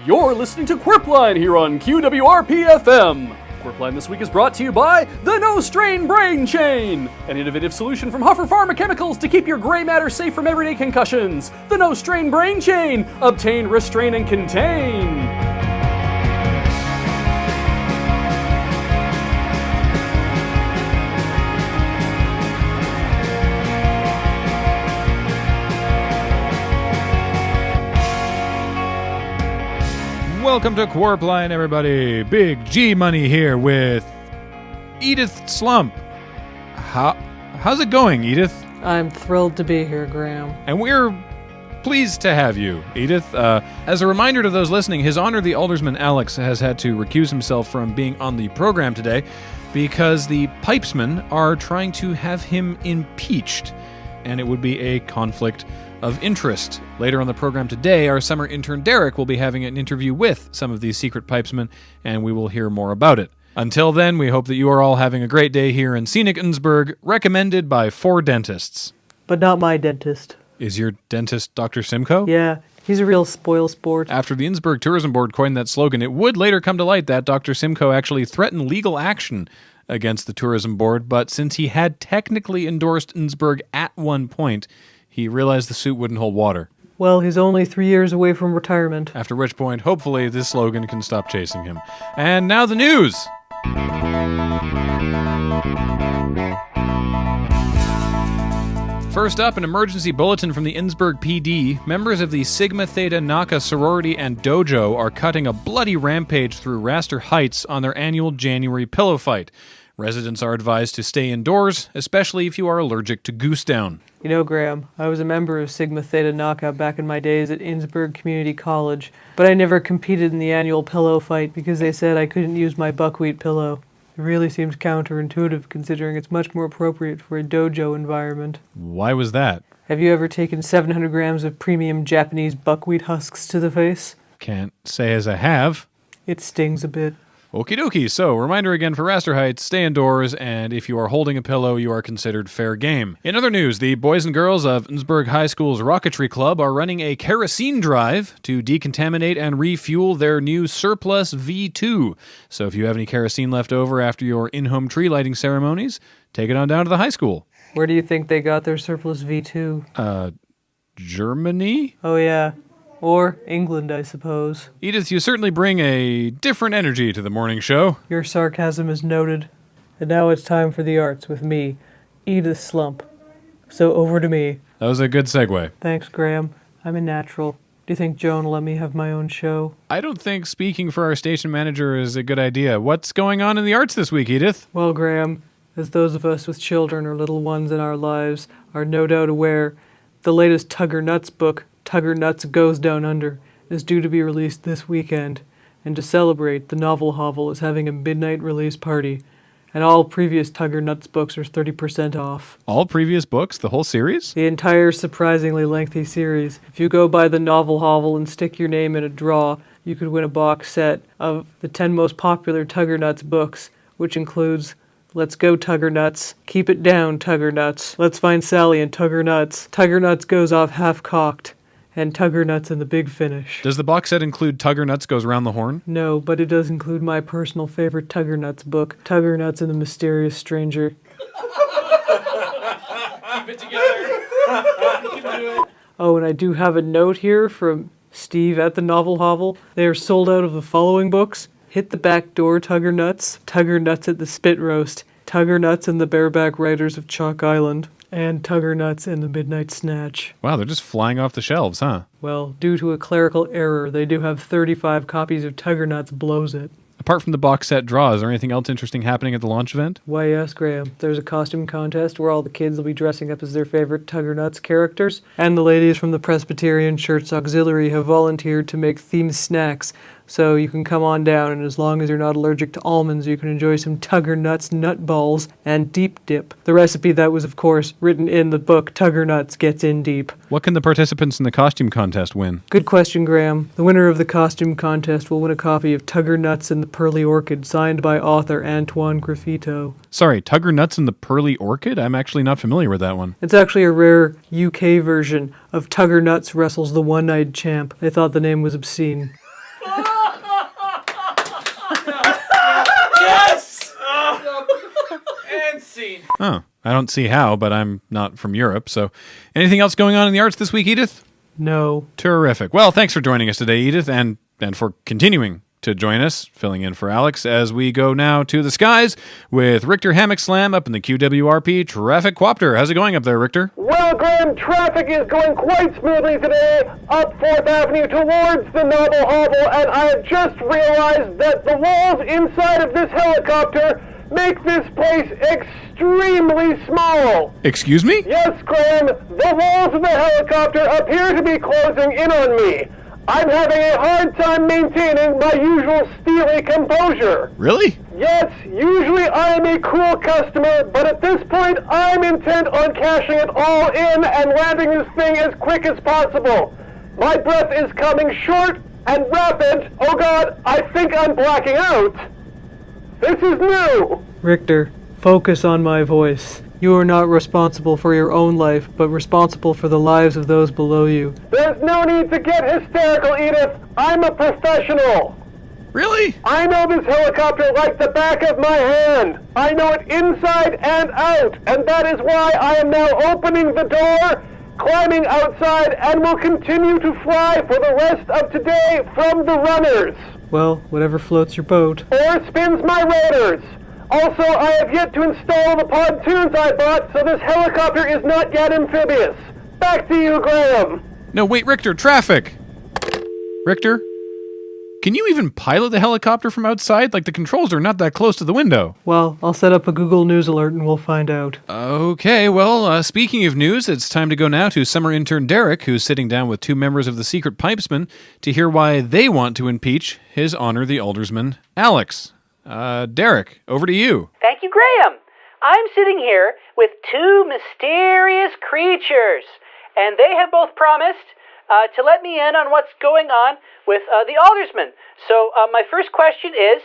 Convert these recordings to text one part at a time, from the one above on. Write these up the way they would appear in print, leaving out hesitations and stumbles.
You're listening to Qwerpline here on QWRP-FM. Qwerpline this week is brought to you by the No Strain Brain Chain, an innovative solution from Huffer Pharma Chemicals to keep your gray matter safe from everyday concussions. The No Strain Brain Chain. Obtain, restrain, and contain. Welcome to Qwerpline, everybody. Big G Money here with Edith Slump. How's it going, Edith? I'm thrilled to be here, Graham. And we're pleased to have you, Edith. As a reminder to those listening, His Honor the Aldersman Alex has had to recuse himself from being on the program today because the Pipesmen are trying to have him impeached, and it would be a conflict of interest. Later on the program today, our summer intern Derek will be having an interview with some of these secret pipesmen, and we will hear more about it. Until then, we hope that you are all having a great day here in scenic Innsbruck, recommended by 4 dentists. But not my dentist. Is your dentist Dr. Simcoe? Yeah, he's a real spoil sport. After the Innsbruck Tourism Board coined that slogan, it would later come to light that Dr. Simcoe actually threatened legal action against the Tourism Board, but since he had technically endorsed Innsbruck at one point, he realized the suit wouldn't hold water. Well, he's only 3 years away from retirement. After which point, hopefully, this slogan can stop chasing him. And now the news! First up, an emergency bulletin from the Innsbruck PD. Members of the Sigma Theta Naka sorority and dojo are cutting a bloody rampage through Raster Heights on their annual January pillow fight. Residents are advised to stay indoors, especially if you are allergic to goose down. You know, Graham, I was a member of Sigma Theta Naka back in my days at Innsbruck Community College, but I never competed in the annual pillow fight because they said I couldn't use my buckwheat pillow. It really seems counterintuitive considering it's much more appropriate for a dojo environment. Why was that? Have you ever taken 700 grams of premium Japanese buckwheat husks to the face? Can't say as I have. It stings a bit. Okie dokie. So, reminder again for Raster Heights, stay indoors, and if you are holding a pillow, you are considered fair game. In other news, the boys and girls of Innsbruck High School's Rocketry Club are running a kerosene drive to decontaminate and refuel their new Surplus V2. So if you have any kerosene left over after your in-home tree lighting ceremonies, take it on down to the high school. Where do you think they got their Surplus V2? Germany? Oh yeah. Or England, I suppose. Edith, you certainly bring a different energy to the morning show. Your sarcasm is noted. And now it's time for the arts with me, Edith Slump. So over to me. That was a good segue. Thanks, Graham. I'm a natural. Do you think Joan will let me have my own show? I don't think speaking for our station manager is a good idea. What's going on in the arts this week, Edith? Well, Graham, as those of us with children or little ones in our lives are no doubt aware, the latest Tugger Nuts book, Tugger Nuts Goes Down Under, is due to be released this weekend, and to celebrate, the Novel Hovel is having a midnight release party, and all previous Tugger Nuts books are 30% off. All previous books? The whole series? The entire surprisingly lengthy series. If you go by the Novel Hovel and stick your name in a draw, you could win a box set of the 10 most popular Tugger Nuts books, which includes Let's Go Tugger Nuts, Keep It Down Tugger Nuts, Let's Find Sally and Tugger Nuts Goes Off Half-Cocked, and Tugger Nuts and the Big Finish. Does the box set include Tugger Nuts Goes Round the Horn? No, but it does include my personal favorite Tugger Nuts book, Tugger Nuts and the Mysterious Stranger. Keep it together. Oh, and I do have a note here from Steve at the Novel Hovel. They are sold out of the following books: Hit the Back Door Tugger Nuts, Tugger Nuts at the Spit Roast, Tugger Nuts and the Bareback Riders of Chalk Island, and Tugger Nuts and the Midnight Snatch. Wow, they're just flying off the shelves, huh? Well, due to a clerical error, they do have 35 copies of Tugger Nuts Blows It. Apart from the box set draw, is there anything else interesting happening at the launch event? Why, yes, Graham. There's a costume contest where all the kids will be dressing up as their favorite Tugger Nuts characters, and the ladies from the Presbyterian Church Auxiliary have volunteered to make themed snacks, so you can come on down, and as long as you're not allergic to almonds, you can enjoy some Tugger Nuts nut balls and deep dip. The recipe that was, of course, written in the book Tugger Nuts Gets In Deep. What can the participants in the costume contest win? Good question, Graham. The winner of the costume contest will win a copy of Tugger Nuts and the Pearly Orchid, signed by author Antoine Graffito. Sorry, Tugger Nuts and the Pearly Orchid? I'm actually not familiar with that one. It's actually a rare UK version of Tugger Nuts Wrestles the One-Eyed Champ. They thought the name was obscene. Oh, I don't see how, but I'm not from Europe, so... Anything else going on in the arts this week, Edith? No. Terrific. Well, thanks for joining us today, Edith, and for continuing to join us, filling in for Alex, as we go now to the skies with Richter Hammock Slam up in the QWRP Traffic Quopter. How's it going up there, Richter? Well, Graham, traffic is going quite smoothly today up 4th Avenue towards the Noble Hobble, and I have just realized that the walls inside of this helicopter make this place extremely small. Excuse me? Yes, Graham, the walls of the helicopter appear to be closing in on me. I'm having a hard time maintaining my usual steely composure. Really? Yes, usually I am a cool customer, but at this point I'm intent on cashing it all in and landing this thing as quick as possible. My breath is coming short and rapid. Oh God, I think I'm blacking out. This is new. Richter, focus on my voice. You are not responsible for your own life, but responsible for the lives of those below you. There's no need to get hysterical, Edith. I'm a professional. Really? I know this helicopter like the back of my hand. I know it inside and out, and that is why I am now opening the door, climbing outside, and will continue to fly for the rest of today from the runners. Well, whatever floats your boat. Or spins my rotors. Also, I have yet to install the pontoons I bought, so this helicopter is not yet amphibious. Back to you, Graham. No, wait, Richter, traffic! Richter? Can you even pilot the helicopter from outside? Like, the controls are not that close to the window. Well, I'll set up a Google News alert and we'll find out. Okay, well, speaking of news, it's time to go now to summer intern Derek, who's sitting down with two members of the Secret Pipesmen to hear why they want to impeach His Honor the Aldersman, Alex. Derek, over to you. Thank you, Graham. I'm sitting here with two mysterious creatures, and they have both promised to let me in on what's going on with the Aldersman. So my first question is,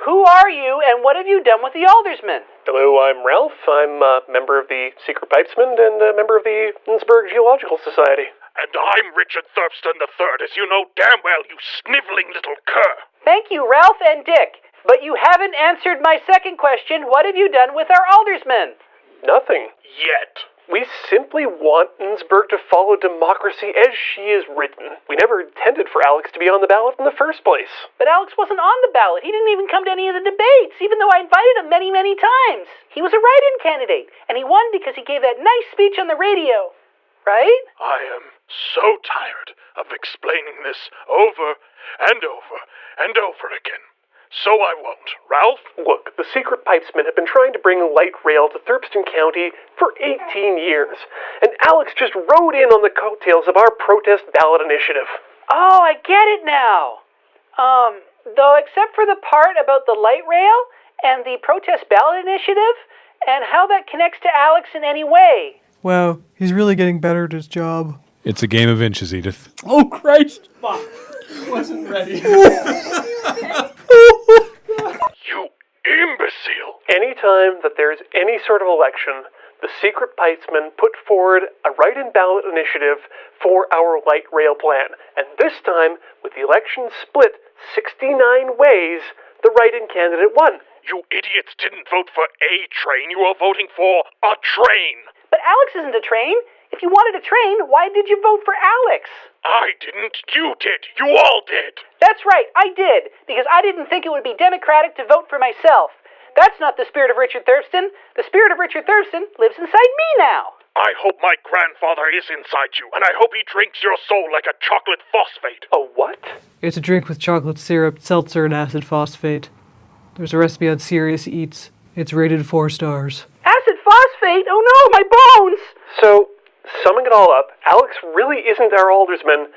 who are you and what have you done with the Aldersman? Hello, I'm Ralph. I'm a member of the Secret Pipesmen and a member of the Innsbruck Geological Society. And I'm Richard Thurston III, as you know damn well, you sniveling little cur. Thank you, Ralph and Dick. But you haven't answered my second question. What have you done with our Aldersman? Nothing. Yet. We simply want Innsbruck to follow democracy as she is written. We never intended for Alex to be on the ballot in the first place. But Alex wasn't on the ballot. He didn't even come to any of the debates, even though I invited him many, many times. He was a write-in candidate, and he won because he gave that nice speech on the radio. Right? I am so tired of explaining this over and over and over again. So I won't. Ralph? Look, the Secret Pipesmen have been trying to bring light rail to Thurston County for 18 years, and Alex just rode in on the coattails of our protest ballot initiative. Oh, I get it now. Though except for the part about the light rail and the protest ballot initiative and how that connects to Alex in any way. Wow, he's really getting better at his job. It's a game of inches, Edith. Oh, Christ! Fuck. Wasn't ready. You imbecile! Anytime that there's any sort of election, the Secret Pipesmen put forward a write-in ballot initiative for our light rail plan. And this time, with the election split 69 ways, the write-in candidate won. You idiots didn't vote for a train, you were voting for a train! But Alex isn't a train. If you wanted a train, why did you vote for Alex? I didn't, you did, you all did! That's right, I did, because I didn't think it would be democratic to vote for myself. That's not the spirit of Richard Thurston. The spirit of Richard Thurston lives inside me now. I hope my grandfather is inside you, and I hope he drinks your soul like a chocolate phosphate. A what? It's a drink with chocolate syrup, seltzer, and acid phosphate. There's a recipe on Serious Eats. It's rated 4 stars. Acid phosphate? Oh no, my bones! So, summing it all up, Alex really isn't our aldersman,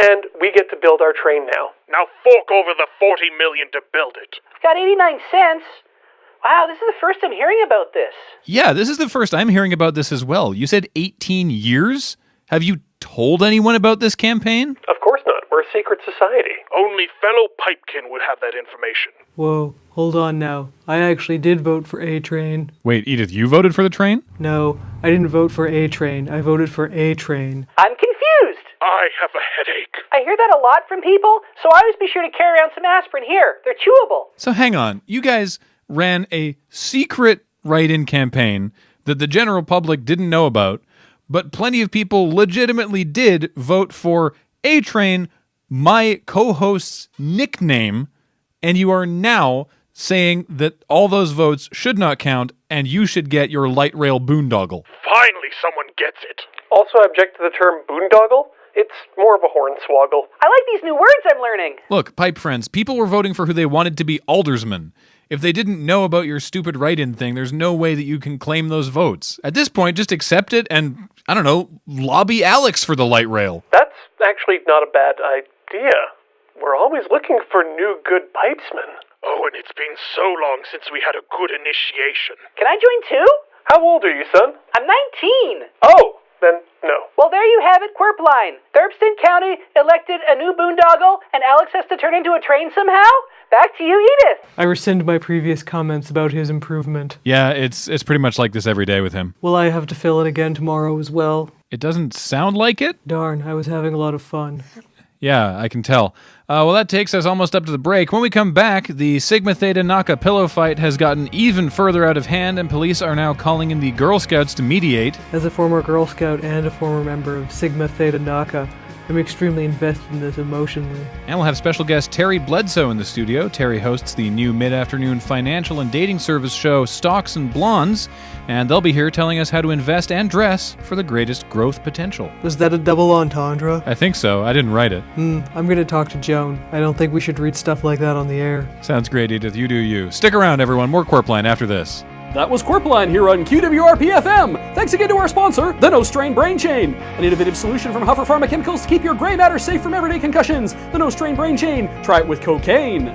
and we get to build our train now. Now fork over the $40 million to build it. Got 89 cents. Wow, this is the first I'm hearing about this. Yeah, this is the first I'm hearing about this as well. You said 18 years? Have you told anyone about this campaign? Of course not. We're a secret society. Only fellow Pipekin would have that information. Whoa, hold on now. I actually did vote for A-Train. Wait, Edith, you voted for the train? No, I didn't vote for A-Train. I voted for A-Train. I'm confused. I have a headache. I hear that a lot from people, so I always be sure to carry around some aspirin here. They're chewable. So hang on, you guys ran a secret write-in campaign that the general public didn't know about, but plenty of people legitimately did vote for A-Train, my co-host's nickname, and you are now saying that all those votes should not count and you should get your light rail boondoggle. Finally, someone gets it. Also, I object to the term boondoggle. It's more of a hornswoggle. I like these new words I'm learning. Look, pipe friends, people were voting for who they wanted to be aldersmen. If they didn't know about your stupid write-in thing, there's no way that you can claim those votes. At this point, just accept it and, I don't know, lobby Alex for the light rail. That's actually not a bad idea. We're always looking for new good pipesmen. Oh, and it's been so long since we had a good initiation. Can I join too? How old are you, son? I'm 19. Oh, then no. Well, there you have it, Qwerpline. Thurston County elected a new boondoggle, and Alex has to turn into a train somehow? Back to you, Edith. I rescind my previous comments about his improvement. Yeah, it's pretty much like this every day with him. Will I have to fill it again tomorrow as well? It doesn't sound like it? Darn, I was having a lot of fun. Yeah, I can tell. Well, that takes us almost up to the break. When we come back, the Sigma Theta Naka pillow fight has gotten even further out of hand, and police are now calling in the Girl Scouts to mediate. As a former Girl Scout and a former member of Sigma Theta Naka, I'm extremely invested in this emotionally. And we'll have special guest Terry Bledsoe in the studio. Terry hosts the new mid-afternoon financial and dating service show Stocks and Blondes, and they'll be here telling us how to invest and dress for the greatest growth potential. Was that a double entendre? I think so. I didn't write it. I'm gonna talk to Joan. I don't think we should read stuff like that on the air. Sounds great, Edith. You do you. Stick around, everyone. More Qwerpline after this. That was Qwerpline here on QWRP-FM. Thanks again to our sponsor, the No Strain Brain Chain, an innovative solution from Huffer Pharma Chemicals to keep your gray matter safe from everyday concussions. The No Strain Brain Chain. Try it with cocaine.